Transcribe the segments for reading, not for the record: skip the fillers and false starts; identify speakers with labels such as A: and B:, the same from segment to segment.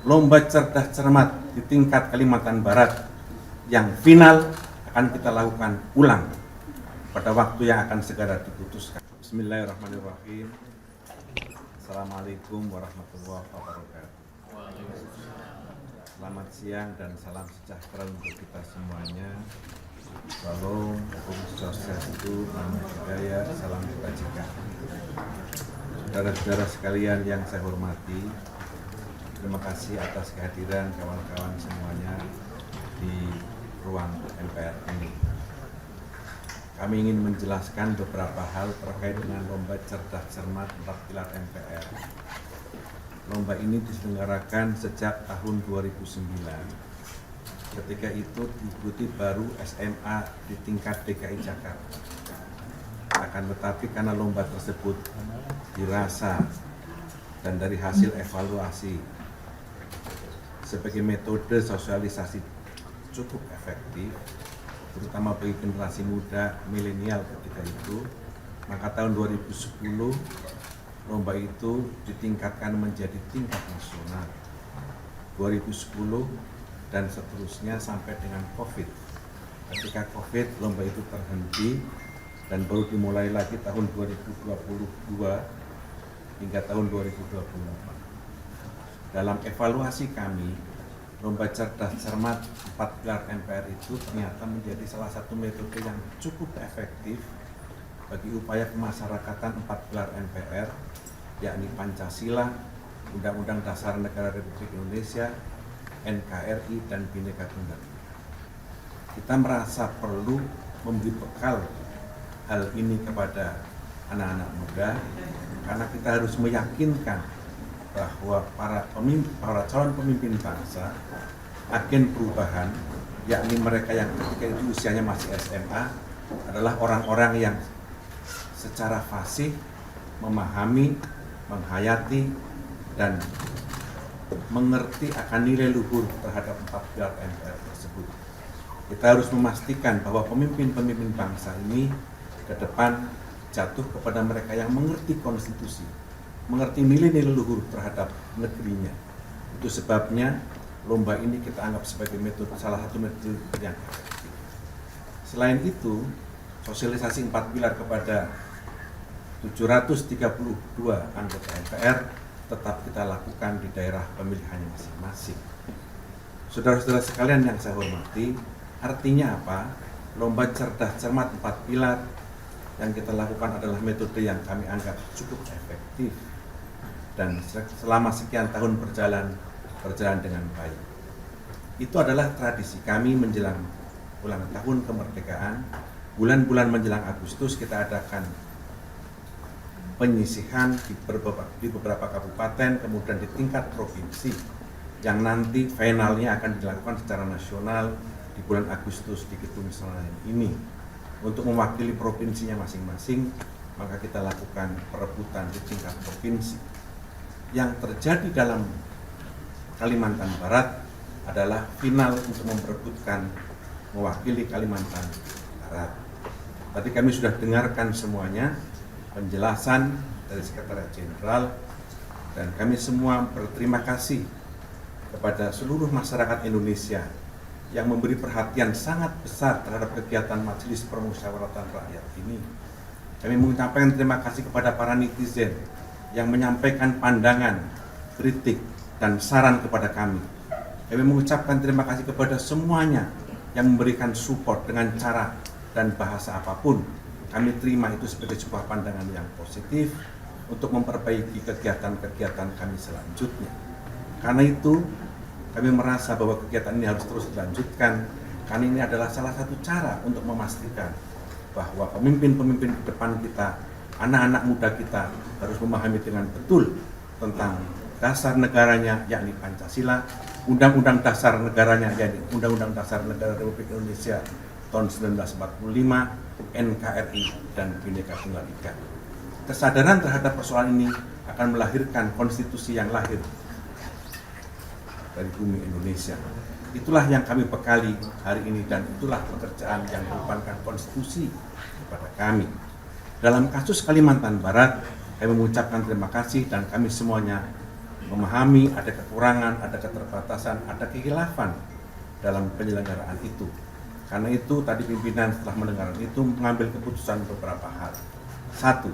A: lomba cerdas cermat di tingkat Kalimantan Barat yang final akan kita lakukan ulang pada waktu yang akan segera diputuskan. Bismillahirrahmanirrahim. Assalamualaikum warahmatullahi wabarakatuh. Selamat siang dan salam sejahtera untuk kita semuanya. Shalom, Om Swastiastu, Namo Buddhaya, salam kebajikan. Saudara-saudara sekalian yang saya hormati, terima kasih atas kehadiran kawan-kawan semuanya di ruang MPR ini. Kami ingin menjelaskan beberapa hal terkait dengan lomba cerdas cermat 4 pilar MPR. Lomba ini diselenggarakan sejak tahun 2009. Ketika itu diikuti baru SMA di tingkat DKI Jakarta. Akan tetapi karena lomba tersebut dirasa dan dari hasil evaluasi sebagai metode sosialisasi cukup efektif, terutama bagi generasi muda milenial ketika itu, maka tahun 2010 lomba itu ditingkatkan menjadi tingkat nasional. 2010 dan seterusnya sampai dengan COVID. Ketika COVID, lomba itu terhenti dan baru dimulai lagi tahun 2022 hingga tahun 2024. Dalam evaluasi kami, lomba cerdas cermat 4 pilar MPR itu ternyata menjadi salah satu metode yang cukup efektif bagi upaya kemasyarakatan 4 pilar MPR, yakni Pancasila, Undang-Undang Dasar Negara Republik Indonesia, NKRI, dan Bhinneka Tunggal Ika. Kita merasa perlu memberi bekal hal ini kepada anak-anak muda karena kita harus meyakinkan bahwa para calon pemimpin bangsa, agen perubahan, yakni mereka yang ketika itu usianya masih SMA, adalah orang-orang yang secara fasih memahami, menghayati, dan mengerti akan nilai luhur terhadap 4 pilar MPR tersebut. Kita harus memastikan bahwa pemimpin-pemimpin bangsa ini ke depan jatuh kepada mereka yang mengerti konstitusi, mengerti nilai-nilai luhur terhadap negerinya. Itu sebabnya lomba ini kita anggap sebagai metode, salah satu metode yang efektif. Selain itu, sosialisasi 4 pilar kepada 732 anggota MPR tetap kita lakukan di daerah pemilihannya masing-masing. Saudara-saudara sekalian yang saya hormati, artinya apa? Lomba cerdas cermat 4 pilar yang kita lakukan adalah metode yang kami anggap cukup efektif dan selama sekian tahun berjalan dengan baik. Itu adalah tradisi kami menjelang ulang tahun kemerdekaan. Bulan-bulan menjelang Agustus kita adakan penyisihan di beberapa kabupaten, kemudian di tingkat provinsi, yang nanti finalnya akan dilakukan secara nasional di bulan Agustus di Gedung Senayan ini. Untuk mewakili provinsinya masing-masing, maka kita lakukan perebutan di tingkat provinsi. Yang terjadi dalam Kalimantan Barat adalah final untuk memperebutkan mewakili Kalimantan Barat. Tadi kami sudah dengarkan semuanya, penjelasan dari Sekretariat Jenderal, dan kami semua berterima kasih kepada seluruh masyarakat Indonesia yang memberi perhatian sangat besar terhadap kegiatan Majelis Permusyawaratan Rakyat ini. Kami mengucapkan terima kasih kepada para netizen yang menyampaikan pandangan, kritik, dan saran kepada kami. Kami mengucapkan terima kasih kepada semuanya yang memberikan support dengan cara dan bahasa apapun. Kami terima itu sebagai sebuah pandangan yang positif untuk memperbaiki kegiatan-kegiatan kami selanjutnya. Karena itu, kami merasa bahwa kegiatan ini harus terus dilanjutkan, karena ini adalah salah satu cara untuk memastikan bahwa pemimpin-pemimpin di depan kita, anak-anak muda kita harus memahami dengan betul tentang dasar negaranya, yakni Pancasila, Undang-Undang Dasar negaranya, yakni Undang-Undang Dasar Negara Republik Indonesia tahun 1945, NKRI, dan Bhinneka Tunggal Ika. Kesadaran terhadap persoalan ini akan melahirkan konstitusi yang lahir dari bumi Indonesia. Itulah yang kami bekali hari ini dan itulah pekerjaan yang merupakan konstitusi kepada kami. Dalam kasus Kalimantan Barat, kami mengucapkan terima kasih dan kami semuanya memahami ada kekurangan, ada keterbatasan, ada kekhilafan dalam penyelenggaraan itu. Karena itu tadi pimpinan setelah mendengar itu mengambil keputusan beberapa hal. Satu,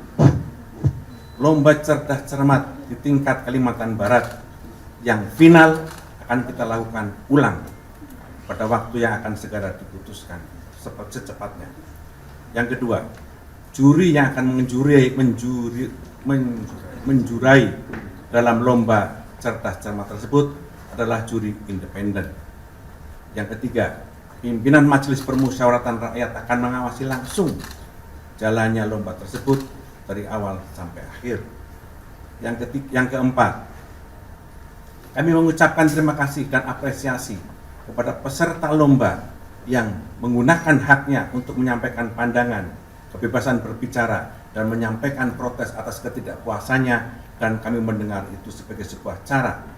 A: lomba cerdas cermat di tingkat Kalimantan Barat yang final akan kita lakukan ulang pada waktu yang akan segera diputuskan secepatnya. Yang kedua, juri yang akan menjurai dalam lomba cerdas cermat tersebut adalah juri independen. Yang ketiga, pimpinan Majelis Permusyawaratan Rakyat akan mengawasi langsung jalannya lomba tersebut dari awal sampai akhir. Yang keempat, kami mengucapkan terima kasih dan apresiasi kepada peserta lomba yang menggunakan haknya untuk menyampaikan pandangan, kebebasan berbicara, dan menyampaikan protes atas ketidakpuasannya, dan kami mendengar itu sebagai sebuah cara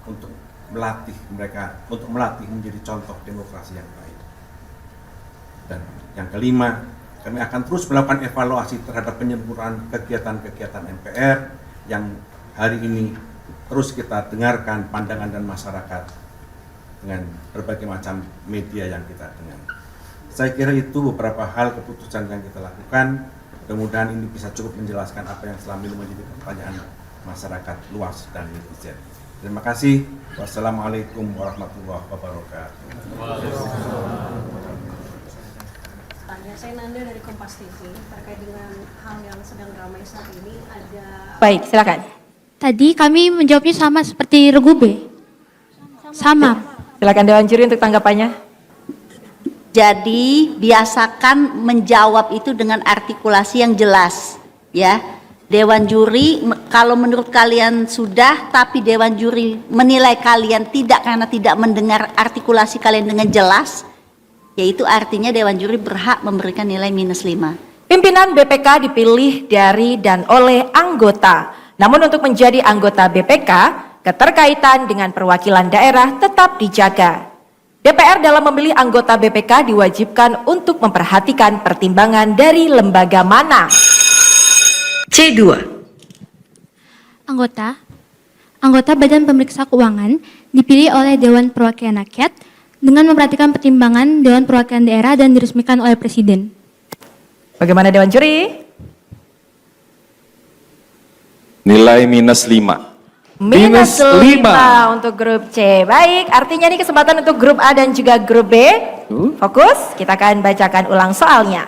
A: untuk melatih mereka, untuk melatih menjadi contoh demokrasi yang baik. Dan yang kelima, kami akan terus melakukan evaluasi terhadap penyempurnaan kegiatan-kegiatan MPR yang hari ini terus kita dengarkan pandangan dan masyarakat dengan berbagai macam media yang kita dengar. Saya kira itu beberapa hal keputusan yang kita lakukan. Mudah-mudahan ini bisa cukup menjelaskan apa yang selama ini menjadi pertanyaan masyarakat luas dan netizen. Terima kasih. Wassalamualaikum warahmatullahi wabarakatuh.
B: Saya Nanda dari Kompas TV terkait dengan hal yang sedang ramai saat ini ada.
C: Baik, silakan.
D: Tadi kami menjawabnya sama seperti Regu B. Sama.
C: Silakan Dewan Juri untuk tanggapannya.
E: Jadi biasakan menjawab itu dengan artikulasi yang jelas, ya. Dewan Juri, kalau menurut kalian sudah, tapi Dewan Juri menilai kalian tidak karena tidak mendengar artikulasi kalian dengan jelas, yaitu artinya Dewan Juri berhak memberikan nilai -5.
C: Pimpinan BPK dipilih dari dan oleh anggota. Namun untuk menjadi anggota BPK, keterkaitan dengan perwakilan daerah tetap dijaga. DPR dalam memilih anggota BPK diwajibkan untuk memperhatikan pertimbangan dari lembaga mana. C2.
D: Anggota Badan Pemeriksa Keuangan dipilih oleh Dewan Perwakilan Rakyat dengan memperhatikan pertimbangan Dewan Perwakilan Daerah dan diresmikan oleh Presiden.
C: Bagaimana Dewan Juri?
F: Nilai -5.
C: -5 untuk grup C. Baik, artinya ini kesempatan untuk grup A dan juga grup B. Fokus, kita akan bacakan ulang soalnya.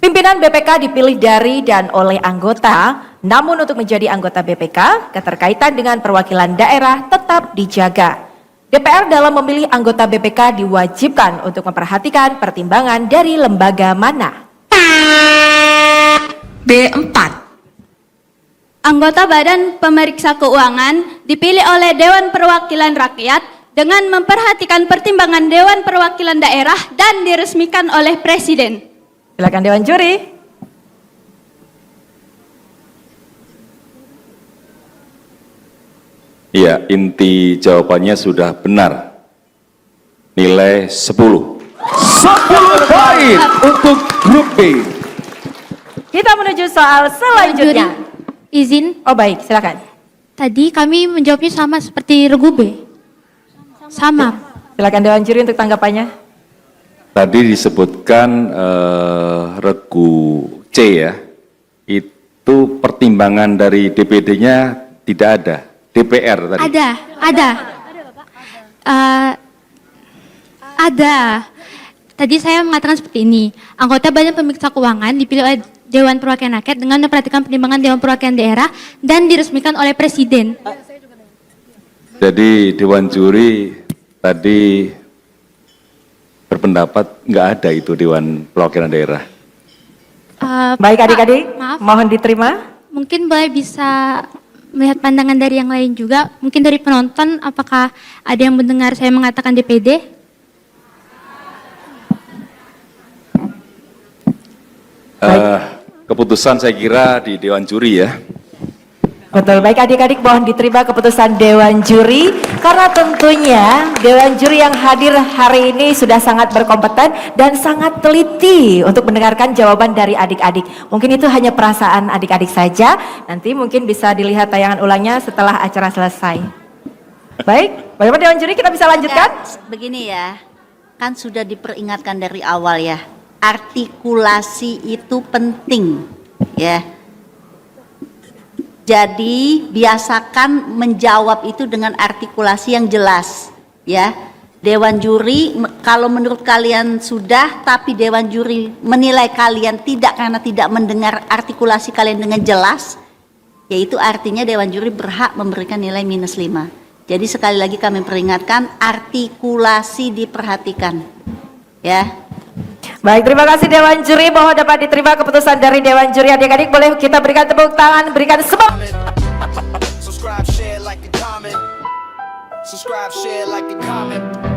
C: Pimpinan BPK dipilih dari dan oleh anggota, namun untuk menjadi anggota BPK, keterkaitan dengan perwakilan daerah tetap dijaga. DPR dalam memilih anggota BPK diwajibkan untuk memperhatikan pertimbangan dari lembaga mana. B4.
G: Anggota Badan Pemeriksa Keuangan dipilih oleh Dewan Perwakilan Rakyat dengan memperhatikan pertimbangan Dewan Perwakilan Daerah dan diresmikan oleh Presiden.
C: Silakan Dewan Juri.
F: Ya, inti jawabannya sudah benar. Nilai 10. 10 poin untuk grup B.
C: Kita menuju soal selanjutnya.
D: Izin.
C: Oh baik, silakan.
D: Tadi kami menjawabnya sama seperti Regu B. Sama.
C: Silakan Dewan Juri untuk tanggapannya.
F: Tadi disebutkan regu C ya. Itu pertimbangan dari DPD-nya tidak ada. DPR tadi.
D: Ada. Tadi saya mengatakan seperti ini. Anggota Badan Pemeriksa Keuangan dipilih oleh Dewan Perwakilan Rakyat dengan memperhatikan pertimbangan Dewan Perwakilan Daerah dan diresmikan oleh Presiden.
F: Jadi Dewan Juri tadi berpendapat nggak ada itu Dewan Perwakilan Daerah.
C: Baik adik-adik,
D: maaf.
C: mohon diterima.
D: Mungkin boleh bisa melihat pandangan dari yang lain juga. Mungkin dari penonton, apakah ada yang mendengar saya mengatakan DPD?
F: Keputusan saya kira di Dewan Juri ya.
C: Betul, baik adik-adik mohon diterima keputusan Dewan Juri karena tentunya Dewan Juri yang hadir hari ini sudah sangat berkompeten dan sangat teliti untuk mendengarkan jawaban dari adik-adik. Mungkin itu hanya perasaan adik-adik saja, nanti mungkin bisa dilihat tayangan ulangnya setelah acara selesai. Baik, bagaimana Dewan Juri kita bisa lanjutkan?
E: Begini ya, kan sudah diperingatkan dari awal ya, artikulasi itu penting ya. Jadi biasakan menjawab itu dengan artikulasi yang jelas ya. Dewan juri kalau menurut kalian sudah tapi dewan juri menilai kalian tidak karena tidak mendengar artikulasi kalian dengan jelas, yaitu artinya dewan juri berhak memberikan nilai -5. Jadi sekali lagi kami peringatkan artikulasi diperhatikan ya.
C: Baik, terima kasih Dewan Juri. Mohon dapat diterima keputusan dari Dewan Juri. Adik-adik boleh kita berikan tepuk tangan, berikan semangat.
H: Subscribe, share, like, and comment. Subscribe, share, like, and comment.